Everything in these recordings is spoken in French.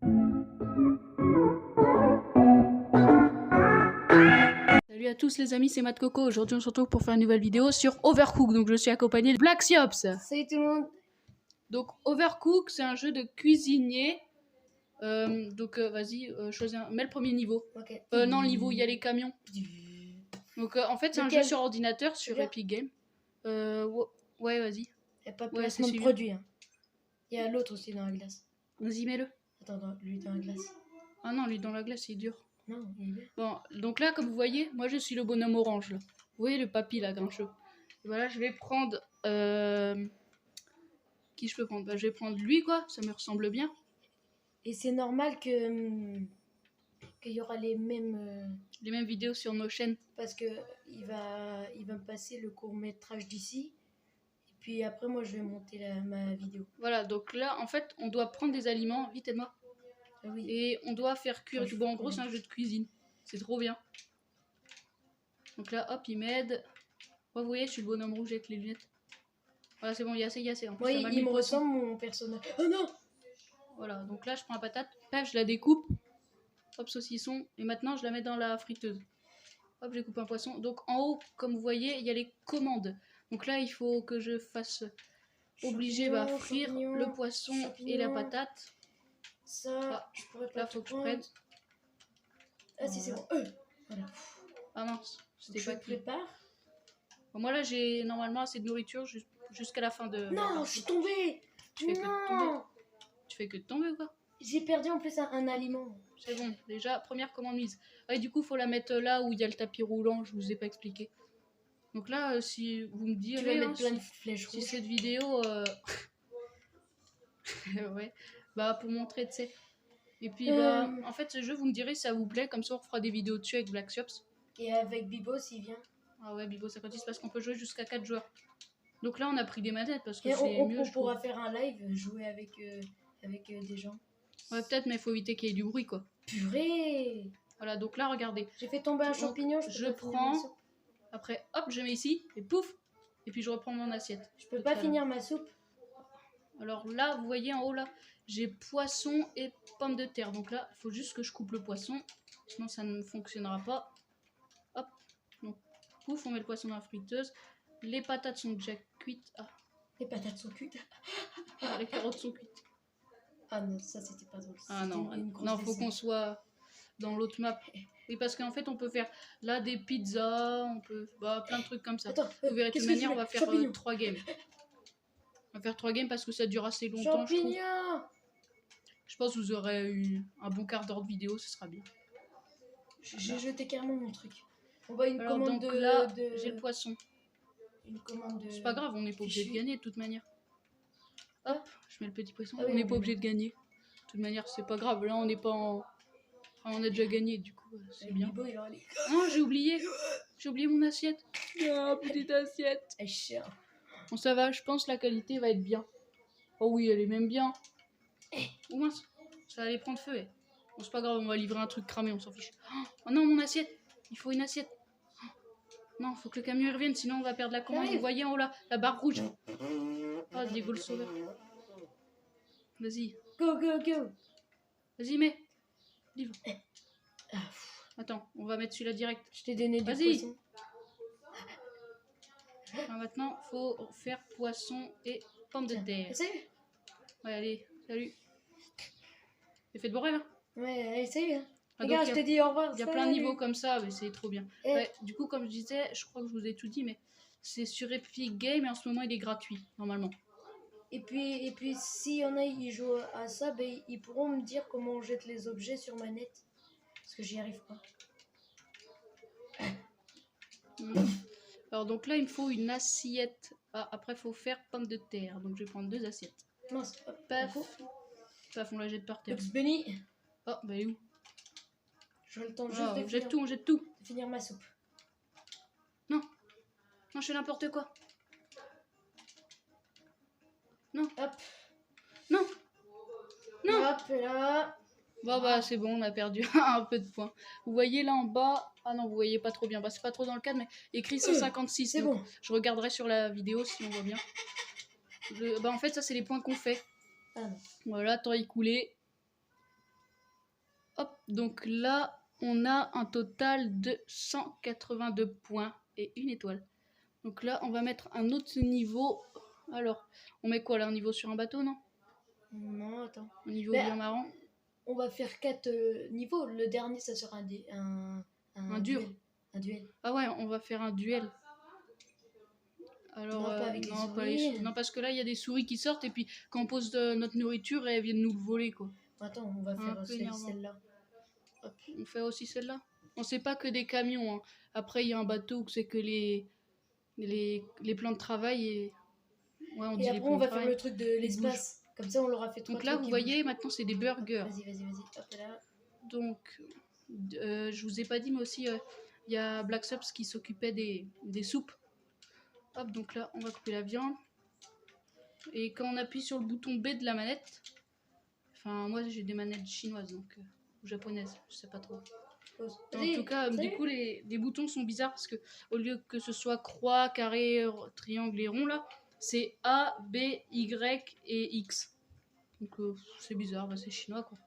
Salut à tous les amis, c'est Matt Coco. Aujourd'hui on se retrouve pour faire une nouvelle vidéo sur Overcooked. Donc je suis accompagné de Black Siops. Salut tout le monde. Donc Overcooked c'est un jeu de cuisinier. Vas-y, choisis mets le premier niveau. Ok. Non, le niveau, il y a les camions. Donc en fait c'est un jeu sur ordinateur, sur Epic Games. Ouais, vas-y. Il n'y a pas de Ouais, placement de produit. Hein. Il y a l'autre aussi dans la glace. Vas-y, mets-le. Attends, lui dans la glace. Ah non, lui dans la glace, il est dur. Non, il est bien. Bon, donc là, comme vous voyez, moi je suis le bonhomme orange. Là. Vous voyez le papy là, grincheux. Et voilà, je vais prendre... Qui je peux prendre? Bah, je vais prendre lui, quoi. Ça me ressemble bien. Et c'est normal qu'il y aura les mêmes vidéos sur nos chaînes. Parce que il va me passer le court-métrage d'ici. Et puis après, moi, je vais monter ma vidéo. Voilà, donc là, en fait, on doit prendre des aliments. Vite, aide-moi. Ah oui. Et on doit faire cuire. Bon, en gros, c'est un jeu de cuisine. C'est trop bien. Donc là, hop, il m'aide. Oh, vous voyez, je suis le bonhomme rouge avec les lunettes. Voilà, c'est bon, il y a assez. En plus, oui, il me ressemble mon personnage. Oh non! Voilà, donc là, je prends la patate. Paf, je la découpe. Hop, saucisson. Et maintenant, je la mets dans la friteuse. Hop, j'ai coupé un poisson. Donc en haut, comme vous voyez, il y a les commandes. Donc là, il faut que je fasse frire le poisson et la patate. Ça, je pourrais pas. Là, faut que je prenne. Ah si, c'est bon. Voilà. Ah mince, c'était pas qui prépare. Bon, moi là, j'ai normalement assez de nourriture jusqu'à la fin de... Non, je suis tombée. Tu fais que de tomber. Tu fais que de tomber ou quoi? J'ai perdu en plus un aliment. C'est bon, déjà, première commande mise. Ouais, du coup, faut la mettre là où il y a le tapis roulant, je vous ai pas expliqué. Donc là, si vous me direz... Tu vas mettre plein de flèches rouges. Si cette vidéo... ouais, bah pour montrer, tu sais. Et puis, en fait, ce jeu, vous me direz si ça vous plaît, comme ça on fera des vidéos dessus avec Black Siops. Et avec Bibo s'il vient. Ah ouais, Bibo 56, parce qu'on peut jouer jusqu'à 4 joueurs. Donc là, on a pris des manettes, parce que c'est mieux, on pourra faire un live, jouer avec des gens. Ouais, peut-être, mais il faut éviter qu'il y ait du bruit, quoi. Purée! Voilà, donc là, regardez. J'ai fait tomber un champignon, je prends, après, hop, je mets ici, et pouf, et puis je reprends mon assiette. Je peux pas finir ma soupe. Alors là, vous voyez en haut, là, j'ai poisson et pommes de terre. Donc là, il faut juste que je coupe le poisson, sinon ça ne fonctionnera pas. Hop, donc, pouf, on met le poisson dans la friteuse. Les patates sont déjà cuites. Ah. Les patates sont cuites. Ah, les carottes sont cuites. Ah non, ça c'était pas drôle. Ah non, non, faut qu'on soit dans l'autre map. Oui, parce qu'en fait, on peut faire là des pizzas, on peut plein de trucs comme ça. Attends, vous verrez de toute manière, on va faire 3 games. On va faire 3 games parce que ça dure assez longtemps. Je pense que vous aurez eu un bon quart d'heure de vidéo, ce sera bien. J'ai jeté carrément mon truc. On va une commande donc là, j'ai le poisson. Une commande de... C'est pas grave, on n'est pas obligé de gagner de toute manière. Hop, je mets le petit poisson. Ah oui, on n'est pas obligé de gagner. De toute manière, c'est pas grave. Là, on n'est pas en... Enfin, on a déjà gagné, du coup, c'est bien. Bibo, non, j'ai oublié. J'ai oublié mon assiette. Ah, petite assiette. Elle est chère. Bon, ça va, je pense que la qualité va être bien. Oh oui, elle est même bien. Oh mince, ça allait prendre feu. Bon, c'est pas grave, on va livrer un truc cramé, on s'en fiche. Oh non, mon assiette. Il faut une assiette. Non, faut que le camion revienne, sinon on va perdre la commande. Vous voyez en haut là, la barre rouge. Oh, Diego le sauveur. Vas-y. Go, go, go. Vas-y, mets. Livre. Attends, on va mettre celui-là direct. Je t'ai donné du poisson. Alors maintenant, faut faire poisson et pommes de terre. Salut. Ouais, allez, salut. J'ai fait de boire là? Ouais, allez, salut. Ah, regarde, je t'ai dit au revoir. Il y a plein de niveaux comme ça, mais c'est trop bien. Ouais, du coup, comme je disais, je crois que je vous ai tout dit, mais c'est sur Epic Games et en ce moment il est gratuit, normalement. Et puis s'il y en a qui jouent à ça, ben, ils pourront me dire comment on jette les objets sur manette. Parce que j'y arrive pas. Alors donc là, il me faut une assiette. Ah, après, il faut faire pommes de terre. Donc je vais prendre 2 assiettes. Mince, paf. Paf, on la jette par terre. Bugs Bunny. Oh, bah elle est où? J'aurai le temps juste de on jette tout, on jette tout. De finir ma soupe. Non. Non, je fais n'importe quoi. Non. Hop. Non. Non. Hop, là. Bon, bah, c'est bon, on a perdu un peu de points. Vous voyez là en bas. Ah non, vous voyez pas trop bien. Bah, c'est pas trop dans le cadre, mais écrit 156. C'est bon. Je regarderai sur la vidéo si on voit bien. Bah, en fait, ça, c'est les points qu'on fait. Ah non. Voilà, temps écoulé. Donc là, on a un total de 182 points et une étoile. Donc là, on va mettre un autre niveau. Alors, on met quoi là? Un niveau sur un bateau, non? Non, attends. Un niveau Mais bien marrant. on va faire 4 niveaux. Le dernier, ça sera un dur. duel. Un duel. Ah ouais, on va faire un duel. Alors, Non, pas avec les non, souris. non, parce que là, il y a des souris qui sortent et puis quand on pose notre nourriture, elles viennent nous le voler, quoi. Attends, on va Un faire peu énervant. celle-là. Hop. On fait aussi celle-là. On sait pas que des camions. Hein. Après, il y a un bateau où c'est que les plans de travail et... Ouais, on dit Et les après, plans on de va faire travail. le truc de l'espace. Comme ça, on l'aura fait 3 Donc là, trucs vous qui voyez, maintenant, c'est des burgers. bougent. Vas-y. Hop là. Donc, je vous ai pas dit, mais aussi, il y a Black Subs qui s'occupait des soupes. Hop, donc là, on va couper la viande. Et quand on appuie sur le bouton B de la manette, enfin, moi, j'ai des manettes chinoises, donc, ou japonaises, je sais pas trop. En tout cas, du coup, les boutons sont bizarres parce que au lieu que ce soit croix, carré, triangle et rond, là, c'est A, B, Y et X. Donc, c'est bizarre, bah, c'est chinois, quoi.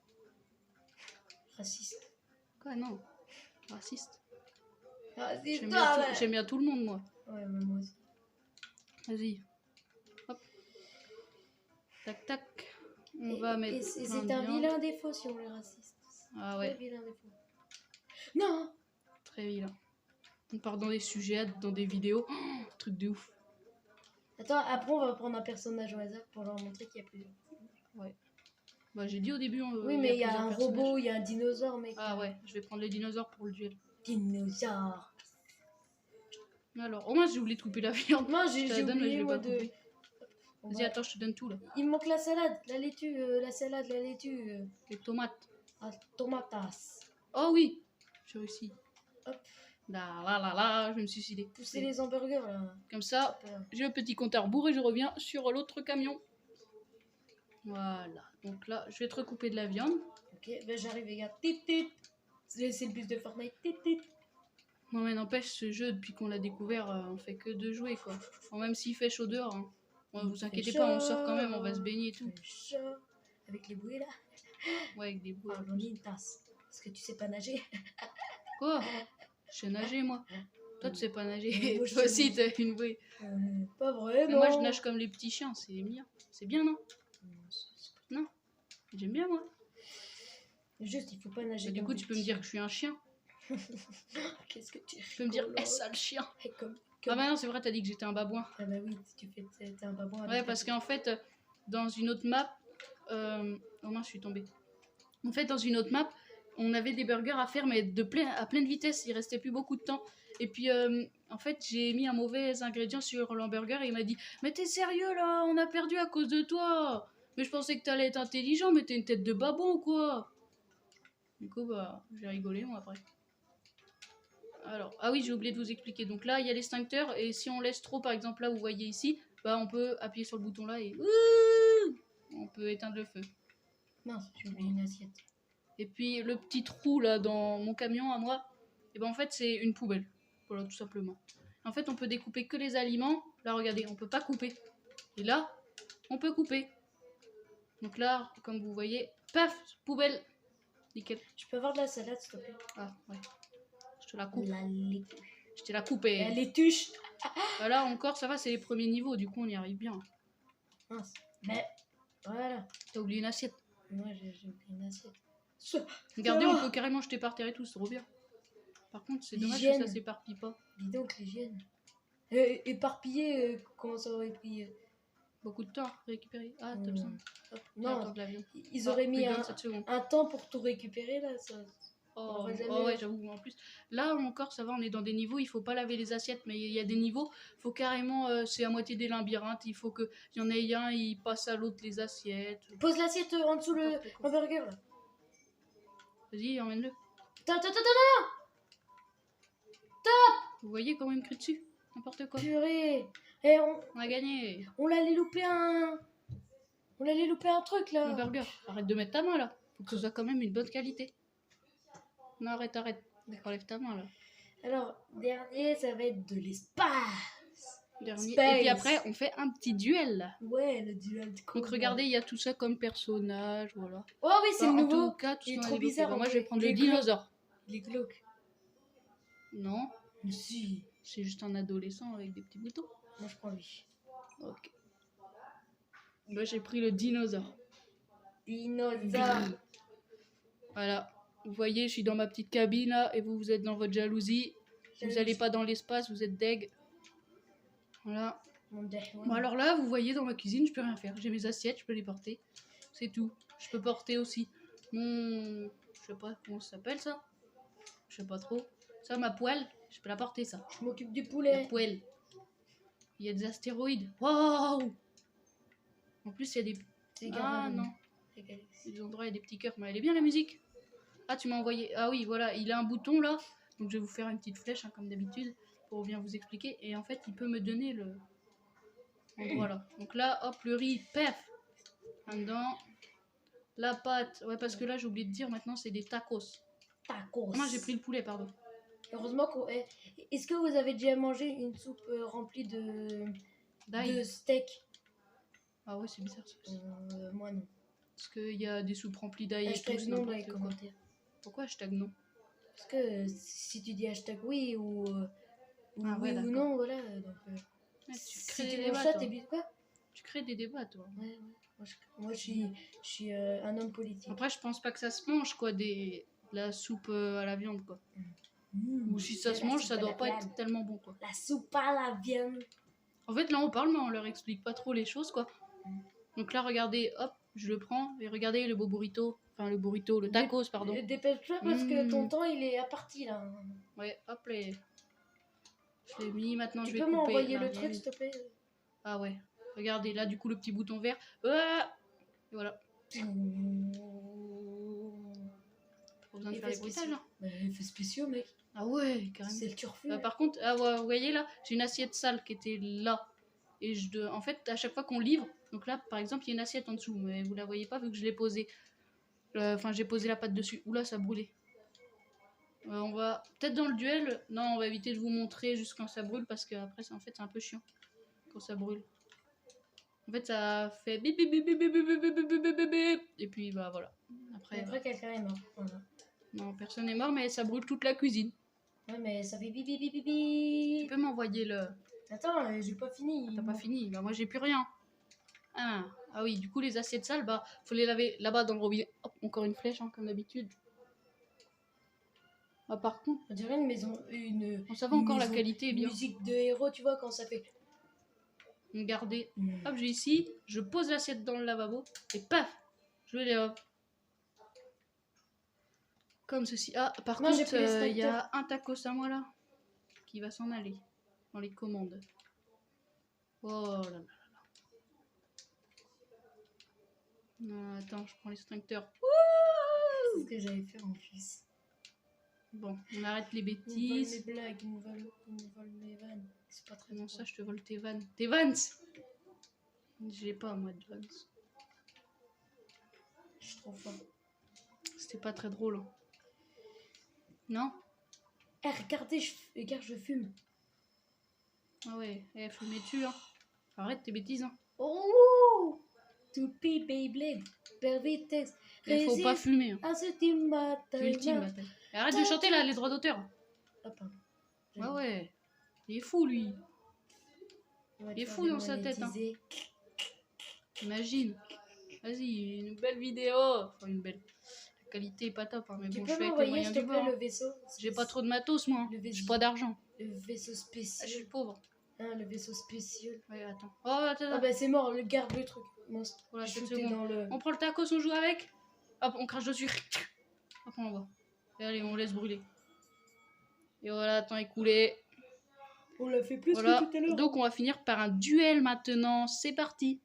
Raciste. Quoi, non, raciste. Raciste, J'aime bien tout le monde, moi. Ouais, mais moi aussi. Vas-y. Hop. Tac, tac. On va mettre. Et plein c'est de un viande. vilain défaut si on est raciste. Ah Très ouais, vilain défaut. Non. très vilain. On part dans des sujets, dans des vidéos. Oh, truc de ouf. Attends, après on va prendre un personnage au hasard pour leur montrer qu'il y a plusieurs. Ouais. Bah, j'ai dit au début. Oui, mais il y a plusieurs un personnages. robot, il y a un dinosaure, mec. Ah ouais, je vais prendre les dinosaures pour le duel. Dinosaure. Alors, au moins, j'ai oublié de couper la viande. Moi, Je te la j'ai donne, mais oublié, je vais moi, pas de... couper. Vas-y, attends, je te donne tout là. Il me manque la salade, la laitue, la salade, la laitue. Les tomates. Ah, tomatas. Oh oui, j'ai réussi. Hop. Là, je me suis suicidé. Pousser les hamburgers, là. Comme ça, Hop là. j'ai un petit compte à rebours et je reviens sur l'autre camion. Voilà. Donc là, je vais te recouper de la viande. Ok, ben j'arrive, les gars. Tit, tit. C'est le bus de Fortnite. Tit, tit. Non mais n'empêche, ce jeu, depuis qu'on l'a découvert, on fait que de jouer quoi. Enfin, même s'il fait chaud dehors. Hein. Ouais, vous inquiétez pas, on sort quand même, on va se baigner et tout. Chaud. Avec les bouées là. Ouais, avec des bouées. Ah, j'en ai une tasse. Parce que tu sais pas nager. Quoi? Je sais nager moi. Toi tu sais pas nager. Moi, je Toi sais aussi nager. t'as une bouée. Pas vrai, Mais non. moi je nage comme les petits chiens, c'est bien. C'est bien non? Non? J'aime bien moi. Juste, il faut pas nager. Bah, du comme coup des tu peux me petits dire que je suis un chien. Qu'est-ce que tu Tu peux me dire, rigoles. sale chien. Hey, comme... Ah bah non, c'est vrai, t'as dit que j'étais un babouin. Ah bah oui, tu fais... T'es un babouin. Ouais, avec parce un- qu'en fait, dans une autre map... Oh mince, je suis tombée. En fait, dans une autre map, on avait des burgers à faire, mais à pleine vitesse, il restait plus beaucoup de temps. Et puis, en fait, j'ai mis un mauvais ingrédient sur l'hamburger et il m'a dit « Mais t'es sérieux, là? On a perdu à cause de toi! Mais je pensais que t'allais être intelligent, mais t'es une tête de babon ou quoi ?» Du coup, bah, j'ai rigolé, moi, après. Alors, ah oui, j'ai oublié de vous expliquer. Donc là, il y a l'extincteur et si on laisse trop, par exemple là, vous voyez ici, bah on peut appuyer sur le bouton là et on peut éteindre le feu. Mince, j'ai oublié une assiette. Et puis le petit trou là dans mon camion à moi, et ben en fait c'est une poubelle. Voilà, tout simplement. En fait, on peut découper que les aliments. Là, regardez, on peut pas couper. Et là, on peut couper. Donc là, comme vous voyez, paf, poubelle. Nickel. Je peux avoir de la salade, s'il te plaît? Ah ouais. Je te la coupe. La laitue. Je te la coupée. La laituche. Voilà, encore, ça va, c'est les premiers niveaux, du coup, on y arrive bien. Mince. Mais, voilà. T'as oublié une assiette. Moi, j'ai oublié une assiette. Regardez, Oh. on peut carrément jeter par terre et tout, c'est trop bien. Par contre, c'est dommage que L'hygiène. ça s'éparpille pas. Dis donc, l'hygiène. Éparpillé, comment ça aurait pris Beaucoup de temps à récupérer. Ah, t'as besoin. hop. Non, Non, de l'avion. ils auraient mis Plus de 27 secondes. un temps pour tout récupérer, là. Ça... Oh, aurait jamais- oh ouais, j'avoue, en plus. Là encore, ça va, on est dans des niveaux, il faut pas laver les assiettes, mais il y a des niveaux, faut carrément, c'est à moitié des labyrinthes, il faut qu'il y en ait un, il passe à l'autre les assiettes. Pose l'assiette en dessous le N'importe quoi. hamburger, là. Vas-y, emmène-le. Attends. Vous voyez comment il me crie dessus? N'importe quoi. Purée. On a gagné. On allait louper un... On allait louper un truc, là. Un burger. Arrête de mettre ta main là. Faut que ce soit quand même une bonne qualité. Non, arrête. Enlève ta main là. Alors, dernier, ça va être de l'espace. Dernier. Et Space. puis après, on fait un petit duel là. Ouais, le duel de Donc combat. regardez, il y a tout ça comme personnage, voilà. Oh oui, c'est Enfin, le en nouveau. tout cas, tout ce Il est qu'on a trop débloqué. bizarre. Bah, en moi, je vrai. vais prendre Il le est glauque. dinosaure. Il est glauque. Non, Mais si. c'est juste un adolescent avec des petits boutons. Moi, je prends lui. Ok. Moi, j'ai pris le dinosaure. Dinosaure. Voilà. Vous voyez, je suis dans ma petite cabine là, et vous, vous êtes dans votre jalousie. Vous allez pas dans l'espace, vous êtes deg. Voilà. Bon, alors là, vous voyez, dans ma cuisine, je peux rien faire. J'ai mes assiettes, je peux les porter. C'est tout. Je peux porter aussi mon... Je sais pas comment ça s'appelle ça. Je sais pas trop. Ça, ma poêle, je peux la porter ça. Je m'occupe du La poulet. poêle. Il y a des astéroïdes. Waouh! En plus, il y a des... C'est Ah Gavin, non. les galaxies. Des endroits, il y a des petits cœurs. Mais elle est bien la musique. Ah, tu m'as envoyé... Ah oui, voilà, il a un bouton là. Donc je vais vous faire une petite flèche, hein, comme d'habitude, pour bien vous expliquer. Et en fait, il peut me donner le... endroit là. Donc là, hop, le riz, pef! Dedans. La pâte. Ouais, parce que là, j'ai oublié de dire, maintenant, c'est des tacos. Tacos. Ah non, j'ai pris le poulet, pardon. Heureusement qu'on. Est-ce que vous avez déjà mangé une soupe remplie D'ail. de steak? Ah ouais, c'est bizarre ça aussi. Moi non. Parce qu'il y a des soupes remplies d'ail et tout, Hashtag c'est non dans les n'importe quoi. commentaires. Pourquoi hashtag non? Parce que si tu dis hashtag oui ou, Ah ouais, oui ou d'accord. non, voilà. Donc, Ouais, tu si crées tu des manges débats, ça, toi. t'es bien quoi? Tu crées des débats, toi. Ouais, ouais. Moi, je suis un homme politique. Après, je pense pas que ça se mange, quoi, de la soupe à la viande, quoi. Ou si ça De se la mange, soupe ça à doit la pas viande. être tellement bon, quoi. La soupe à la viande. En fait, là, on parle, mais on leur explique pas trop les choses, quoi. Donc là, regardez, hop, je le prends, et regardez le beau burrito. Enfin, le burrito, le tacos, pardon. Dépêche-toi parce que ton temps il est à partie là. Ouais, hop, les... Je l'ai mis, maintenant Tu je vais peux couper. m'envoyer Non, le bien truc mis. s'il te plaît? Ah ouais, regardez, là, du coup, le petit bouton vert. Ah et voilà. Pas besoin de faire les bruitages, hein. Effets spéciaux, mec. Ah ouais, carrément. C'est le turfu. Par contre, ah ouais, vous voyez là, j'ai une assiette sale qui était là. Et en fait, à chaque fois qu'on livre, donc là, par exemple, il y a une assiette en dessous, mais vous la voyez pas vu que je l'ai posée. Enfin, j'ai posé la pâte dessus. Oula, ça a brûlé. On va peut-être dans le duel. Non, on va éviter de vous montrer juste quand ça brûle parce qu'après, en fait, c'est un peu chiant quand ça brûle. En fait, ça fait bip bip bip bip bip bip bip bip bip bip bip. Et puis, bah voilà. Après quelqu'un est mort. Voilà. Non, personne n'est mort, mais ça brûle toute la cuisine. Ouais, mais ça fait bip bip bip bip Tu bip. peux m'envoyer le... Attends, j'ai pas fini. T'as pas fini? Bah moi j'ai plus rien. Ah oui, du coup les assiettes sales, bah faut les laver là-bas dans le robinet. Hop, encore une flèche, hein, comme d'habitude. Bah par contre, On dirait une maison. on savait encore la qualité est Une bien. musique de héros, tu vois, quand ça fait. Regardez. Hop, j'ai ici, je pose l'assiette dans le lavabo et paf, je les lave. Comme ceci. Ah, par Moi, j'ai contre, pris les il y a un tacos à moi là qui va s'en aller dans les commandes. Oh là là. Non, attends, je prends l'extincteur. C'est ce que j'avais fait en plus. Bon, on arrête les Ils me volent bêtises. mes blagues, ils me volent mes vannes. C'est pas très Comment bon. ça, je te vole tes vannes? Tes vannes? J'ai pas, moi, de vannes. Je suis trop fort. C'était pas très drôle. Hein. Non? Eh, regardez, regarde, je fume. Ah ouais, fumez-tu, hein. Arrête tes bêtises, hein. Oh! Toupie Beyblade, Pervitex. Il faut pas fumer, hein. À ce team bataille. Ultime bataille. Et arrête de chanter, là, les droits d'auteur. Ah, pardon. Ah ouais. Il est fou, lui. Ouais, Il est tu fou vas dans sa tête, hein. démonétiser. Imagine. Vas-y, une belle vidéo. Enfin, une belle. La qualité est pas top, hein, mais Tu bon, je peux fais avec les m'envoyer, moyens s'il te du plaît, bord. le Hein. vaisseau? J'ai pas trop de matos, moi. Le vaisseau. J'ai pas d'argent. Le vaisseau Ah, je spécial. suis pauvre. Hein, le vaisseau spécial. Ouais, attends. Oh, attends, Ah bah c'est mort, le garde le truc. Mince. Voilà, Je 7 shootais secondes. dans le... On prend le tacos, on joue avec. Hop, on crache dessus. Hop, on envoie. Et allez, on laisse brûler. Et voilà, temps écoulé. On l'a fait plus Voilà. que tout à l'heure. Donc, on va finir par un duel maintenant. C'est parti.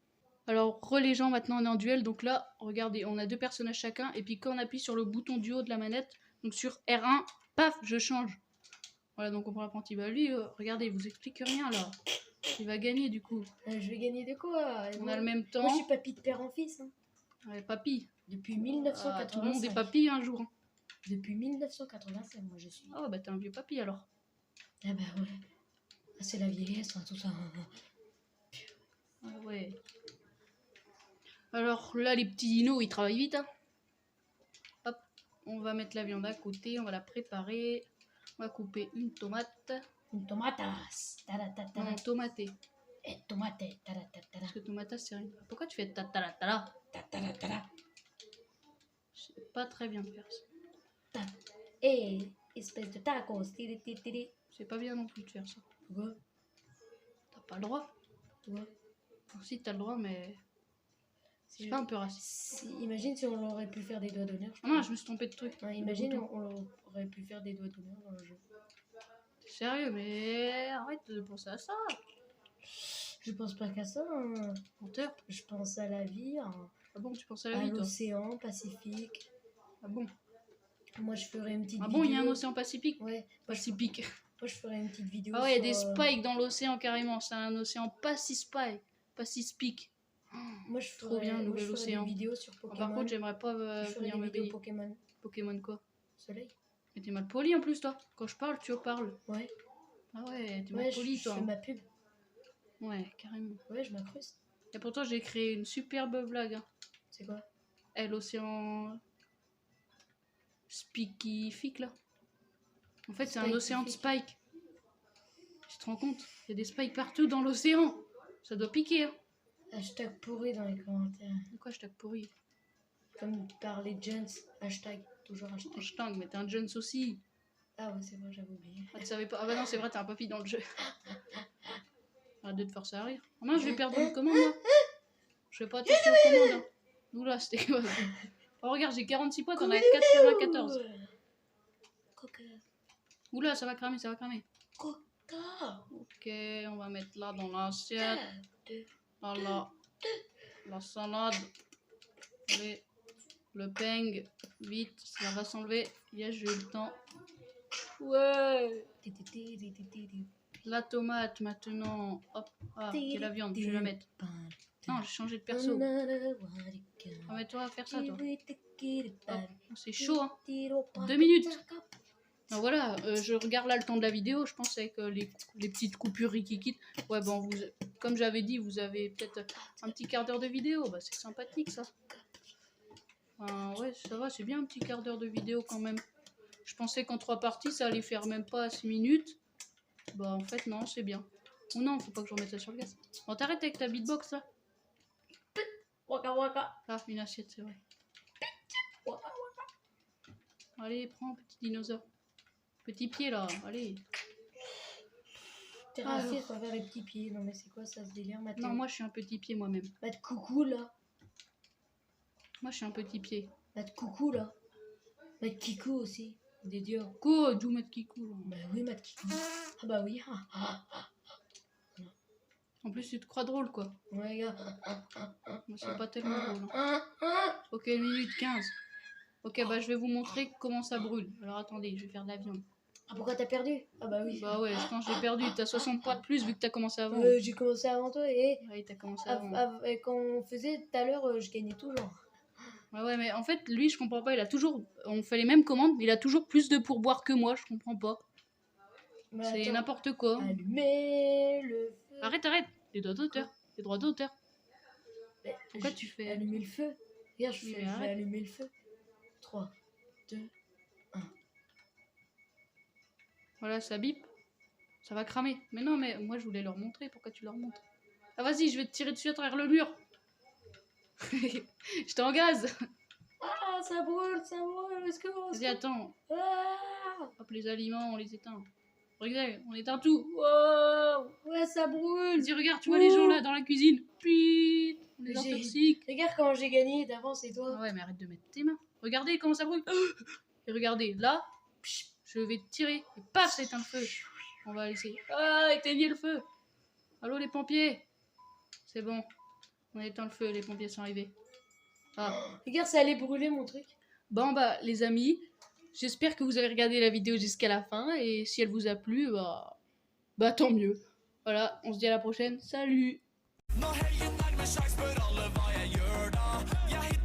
Alors, les gens, maintenant, on est en duel. Donc là, regardez, on a 2 personnages chacun. Et puis, quand on appuie sur le bouton du haut de la manette, donc sur R1, paf, je change. Voilà, donc on prend l'apprenti. Bah, lui, regardez, il vous explique rien là. Il va gagner du coup. Je vais gagner de quoi? On a le même temps. Moi je suis papy de père en fils. Hein. Ouais, papy. Depuis Ah, 1985. tout le monde est papy un jour. Hein. Depuis 1985, moi je suis. Oh, bah t'es un vieux papy alors. Ah bah ouais. Ah, c'est la vieillesse, hein, tout ça. Ah ouais. Alors là, les petits dinos, ils travaillent vite. Hein. Hop, on va mettre la viande à côté, on va la préparer. On va couper une tomate. Une tomatas. Non, tomaté. Et tomate. Taratata. Parce que tomata, c'est rien. Pourquoi tu fais tataratala? Je sais pas très bien faire ça. Et espèce de tacos. Tiri, tiri, tiri. C'est pas bien non plus de faire ça. Pourquoi? T'as pas le droit. Pourquoi? Alors, si, t'as le droit, mais Si c'est je- pas un peu raciste. Imagine si on aurait pu faire des doigts d'honneur. Ah non, je me suis trompé de truc. Ouais, imagine on aurait pu faire des doigts d'honneur dans le jeu. T'es sérieux, mais arrête de penser à ça. Je pense pas qu'à ça. Hein. Menteur. Je pense à la vie, Ah bon, tu penses à à la vie, toi? l'océan Pacifique. Ah bon? Moi, je ferais une petite Ah vidéo. bon, il y a un océan Pacifique? Ouais, Pacifique. moi, je ferais une petite vidéo. Ah ouais, il y a des sur, spikes dans l'océan carrément. C'est un océan Pacifique. Pacifique. Moi, je Trop bien, moi, nouvel je ferais océan. des vidéos sur Ah, Pokémon. par contre, j'aimerais pas je ferais venir des me vidéos baigner. Pokémon. Pokémon quoi? Soleil. Mais t'es mal poli en plus, toi. Quand je parle, tu parles. Ouais. Ah ouais, t'es Ouais, mal poli, je toi. fais ma pub. Ouais, carrément. Ouais, je m'incruste. Et pourtant, j'ai créé une superbe blague. Hein. C'est quoi? Eh, l'océan Spikifique, là. En fait, c'est un océan de spikes. Tu te rends compte? Il y a des spikes partout dans l'océan. Ça doit piquer, hein. Hashtag pourri dans les commentaires. De quoi je t'ai pourri? Comme par les gens. Hashtag. Toujours hashtag. Hashtag, mais t'es un Jones aussi. Ah ouais, c'est vrai, j'avais oublié. Ah, tu savais pas? Ah bah non, c'est vrai, t'es un papy dans le jeu. Arrête de te forcer à rire. Oh mince, je vais perdre une commande, là. Je fais pas attention aux commandes, hein. Oula, c'était quoi? Oh, regarde, j'ai 46 points, t'en as 94. Coca. Oula, ça va cramer, ça va cramer. Coca. Ok, on va mettre là dans l'assiette. Là, la salade. Allez, le peng. Vite, ça va s'enlever. Yes, j'ai eu le temps. Ouais. La tomate maintenant. Hop, ah, ok, la viande, je vais la mettre. Non, j'ai changé de perso. Ah, mais toi, faire ça, toi. Hop, c'est chaud, hein. 2 minutes. Ben voilà, je regarde là le temps de la vidéo, je pense avec les petites coupures rikikites. Ouais, bon, comme j'avais dit, vous avez peut-être un petit quart d'heure de vidéo, bah c'est sympathique ça. Ouais, ça va, c'est bien un petit quart d'heure de vidéo quand même. Je pensais qu'en 3 parties, ça allait faire même pas 6 minutes. Bah en fait, non, c'est bien. Ou non, faut pas que je remette ça sur le gaz. Bon, t'arrêtes avec ta beatbox là. Waka waka. Ah, une assiette, c'est vrai. Allez, prends, petit dinosaure. Petit pied là, allez. T'es raciste envers les petits pieds. Non mais c'est quoi ça ce délire Mathéo? Non, moi je suis un petit pied moi-même. Bah de coucou là. Moi je suis un petit pied. Bah de coucou là. Bah de kikou aussi. Des dieux. Quoi, d'où mettre Kikou là? Bah oui, Matt Kikou. Ah bah oui. En plus, tu te crois drôle quoi. Ouais, gars. Moi, c'est pas tellement drôle. Hein. Ok, 1 minute 15. Ok, bah je vais vous montrer comment ça brûle. Alors attendez, je vais faire de la viande. Ah pourquoi t'as perdu? Ah bah oui. Bah ouais, je pense que j'ai perdu. T'as 60 points de plus vu que t'as commencé avant. J'ai commencé avant toi et Ouais, t'as commencé avant. quand on faisait tout à l'heure, je gagnais toujours. Ouais, mais en fait, lui, je comprends pas. Il a toujours. On fait les mêmes commandes, mais il a toujours plus de pourboire que moi. Je comprends pas. Mais C'est attends. n'importe quoi. Allumer le feu. Arrête. Les droits d'auteur. Les droits d'auteur. Mais Pourquoi tu fais. allumer le feu? Regarde, je Mais vais arrête. allumer le feu. 3, 2, Voilà, ça bip. Ça va cramer. Mais non, mais moi, je voulais leur montrer. Pourquoi tu leur montres? Ah, vas-y, je vais te tirer dessus à travers le mur. Je t'en gaz. Ah, ça brûle, est-ce que... Vas-y, attends. Ah, Hop, les aliments, on les éteint. Regarde, on éteint tout. Wow. ouais, ça brûle. Vas-y, regarde, tu vois les gens là dans la cuisine. Puis, on est J'ai- toxiques. Regarde comment j'ai gagné d'avance et toi. Ah ouais, mais arrête de mettre tes mains. Regardez comment ça brûle. Et regardez, là, je vais tirer. Et paf, ça éteint le feu. On va laisser. Ah, éteignez le feu. Allô, les pompiers. C'est bon. On éteint le feu, les pompiers sont arrivés. Ah. Regarde, ça allait brûler mon truc. Bon, bah, les amis, j'espère que vous avez regardé la vidéo jusqu'à la fin. Et si elle vous a plu, bah tant mieux. Voilà, on se dit à la prochaine. Salut! Nå heier nærmer seg, spør alle hva jeg gjør da. Jeg